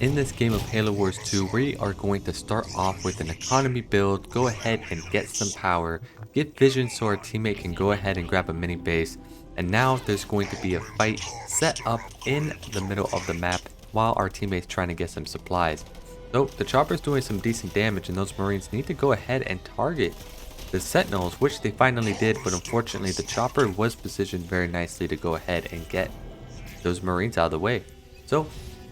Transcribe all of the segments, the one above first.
In this game of Halo Wars 2, we are going to start off with an economy build, go ahead and get some power, get vision so our teammate can go ahead and grab a mini base, and now there's going to be a fight set up in the middle of the map while our teammate's trying to get some supplies. So the chopper's doing some decent damage and those marines need to go ahead and target the sentinels, which they finally did, but unfortunately the chopper was positioned very nicely to go ahead and get those marines out of the way. So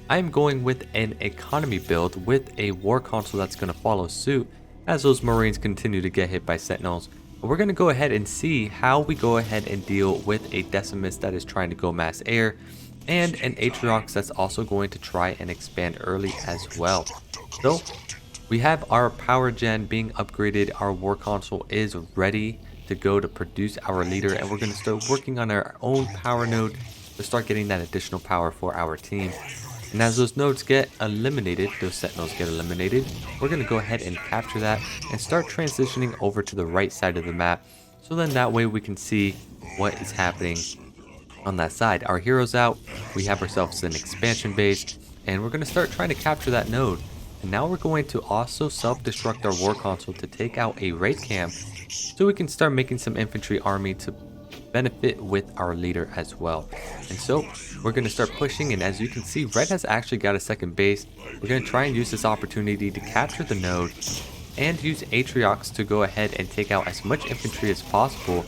I'm going with an economy build with a war console that's going to follow suit as those marines continue to get hit by sentinels. And we're going to go ahead and see how we go ahead and deal with a Decimus that is trying to go mass air and an Atriox that's also going to try and expand early as well. So we have our power gen being upgraded, our war console is ready to go to produce our leader, and we're going to start working on our own power node to start getting that additional power for our team. And as those nodes get eliminated, those sentinels get eliminated, we're going to go ahead and capture that and start transitioning over to the right side of the map. So then that way we can see what is happening on that side. Our hero's out, we have ourselves an expansion base, and we're going to start trying to capture that node. And now we're going to also self-destruct our war console to take out a raid camp so we can start making some infantry army to benefit with our leader as well. And so we're going to start pushing, and as you can see, red has actually got a second base. We're going to try and use this opportunity to capture the node and use Atriox to go ahead and take out as much infantry as possible.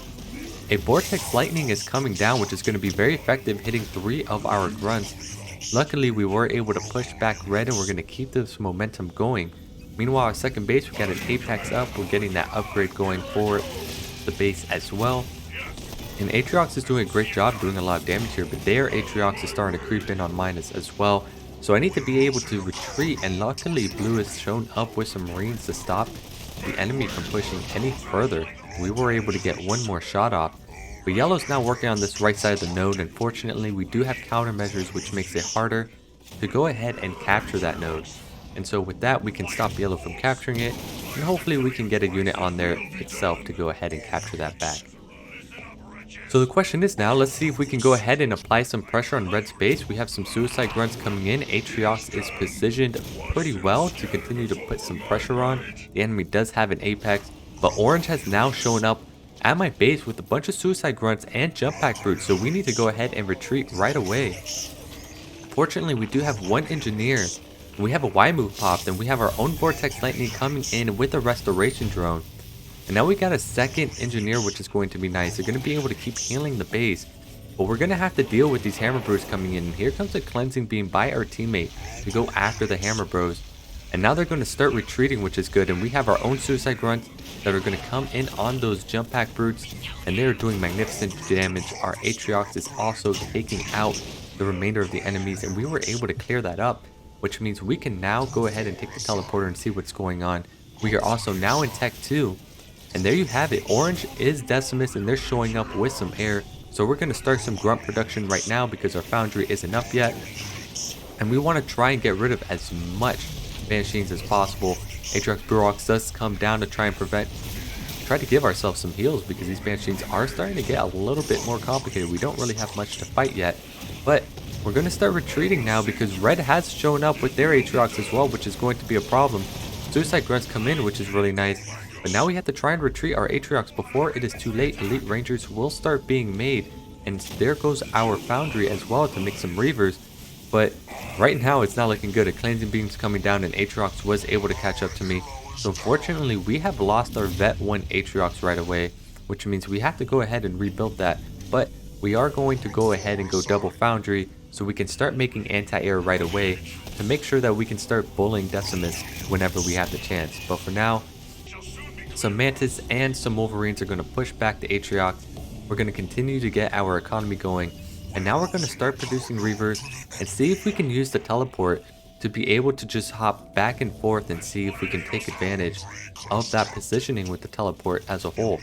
A vortex lightning is coming down, which is going to be very effective, hitting 3 of our grunts. Luckily we were able to push back red, and we're going to keep this momentum going. Meanwhile, our second base, we got an apex up, we're getting that upgrade going for the base as well. And Atriox is doing a great job doing a lot of damage here, but their Atriox is starting to creep in on mine as well. So I need to be able to retreat, and luckily blue has shown up with some marines to stop the enemy from pushing any further. We were able to get one more shot off. But yellow's now working on this right side of the node. Unfortunately, we do have countermeasures, which makes it harder to go ahead and capture that node. And so with that, we can stop yellow from capturing it, and hopefully we can get a unit on there itself to go ahead and capture that back. So the question is now, let's see if we can go ahead and apply some pressure on red's base. We have some suicide grunts coming in. Atriox is positioned pretty well to continue to put some pressure on. The enemy does have an apex, but orange has now shown up at my base with a bunch of suicide grunts and jump pack brutes, so we need to go ahead and retreat right away. Fortunately, we do have one engineer, and we have a Y move popped, and we have our own vortex lightning coming in with a restoration drone. And now we got a second engineer, which is going to be nice. They're going to be able to keep healing the base, but we're going to have to deal with these hammer bros coming in. And here comes a cleansing beam by our teammate to go after the hammer bros. And now they're going to start retreating, which is good. And we have our own suicide grunts that are going to come in on those jump pack brutes, and they're doing magnificent damage. Our Atriox is also taking out the remainder of the enemies, and we were able to clear that up, which means we can now go ahead and take the teleporter and see what's going on. We are also now in Tech 2. And there you have it. Orange is Decimus, and they're showing up with some air. So we're going to start some grunt production right now because our foundry isn't up yet. And we want to try and get rid of as much Banshees as possible. Atriox Burox does come down to try to give ourselves some heals, because these Banshees are starting to get a little bit more complicated. We don't really have much to fight yet. But we're going to start retreating now because red has shown up with their Atriox as well, which is going to be a problem. Suicide grunts come in, which is really nice. But now we have to try and retreat our Atriox before it is too late. Elite Rangers will start being made, and there goes our foundry as well to make some Reavers. But right now it's not looking good. A cleansing beam's coming down, and Atriox was able to catch up to me. So unfortunately we have lost our Vet 1 Atriox right away, which means we have to go ahead and rebuild that. But we are going to go ahead and go double foundry so we can start making anti-air right away to make sure that we can start bullying Decimus whenever we have the chance. But for now, some Mantis and some Wolverines are going to push back the Atriox. We're going to continue to get our economy going. And now we're going to start producing Reavers and see if we can use the teleport to be able to just hop back and forth and see if we can take advantage of that positioning with the teleport as a whole.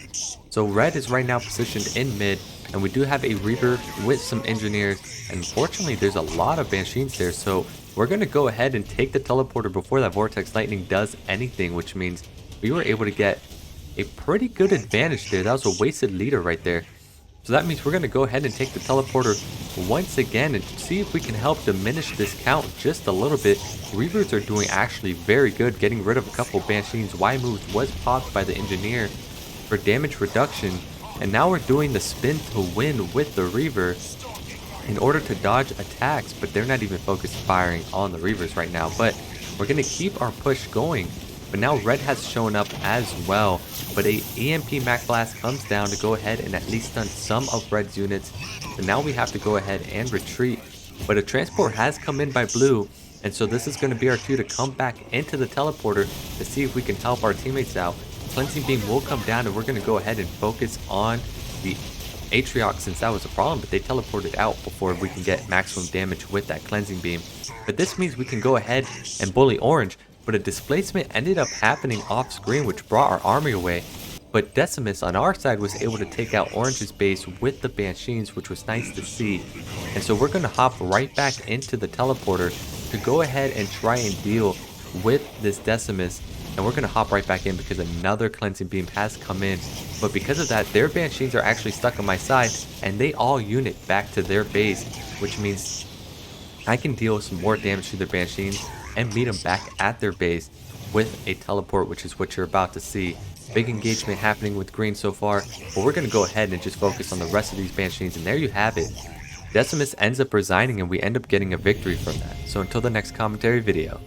So red is right now positioned in mid, and we do have a Reaver with some engineers. And unfortunately, there's a lot of Banshees there. So we're going to go ahead and take the teleporter before that Vortex Lightning does anything, which means we were able to get a pretty good advantage there. That was a wasted leader right there. So that means we're going to go ahead and take the teleporter once again and see if we can help diminish this count just a little bit. Reavers are doing actually very good, getting rid of a couple Banshees. Y moves was popped by the engineer for damage reduction. And now we're doing the spin to win with the Reaver in order to dodge attacks, but they're not even focused firing on the Reavers right now. But we're going to keep our push going. But now red has shown up as well. But a EMP Mac Blast comes down to go ahead and at least stun some of red's units. So now we have to go ahead and retreat. But a transport has come in by blue. And so this is going to be our cue to come back into the teleporter to see if we can help our teammates out. Cleansing Beam will come down and we're going to go ahead and focus on the Atriox since that was a problem, but they teleported out before we can get maximum damage with that Cleansing Beam. But this means we can go ahead and bully orange, but a displacement ended up happening off screen which brought our army away. But Decimus on our side was able to take out orange's base with the Banshees, which was nice to see. And so we're going to hop right back into the teleporter to go ahead and try and deal with this Decimus. And we're going to hop right back in because another Cleansing Beam has come in. But because of that, their Banshees are actually stuck on my side. And they all unit back to their base. Which means I can deal some more damage to their Banshees and meet them back at their base with a teleport, which is what you're about to see. Big engagement happening with green so far. But we're going to go ahead and just focus on the rest of these Banshees. And there you have it. Decimus ends up resigning and we end up getting a victory from that. So until the next commentary video.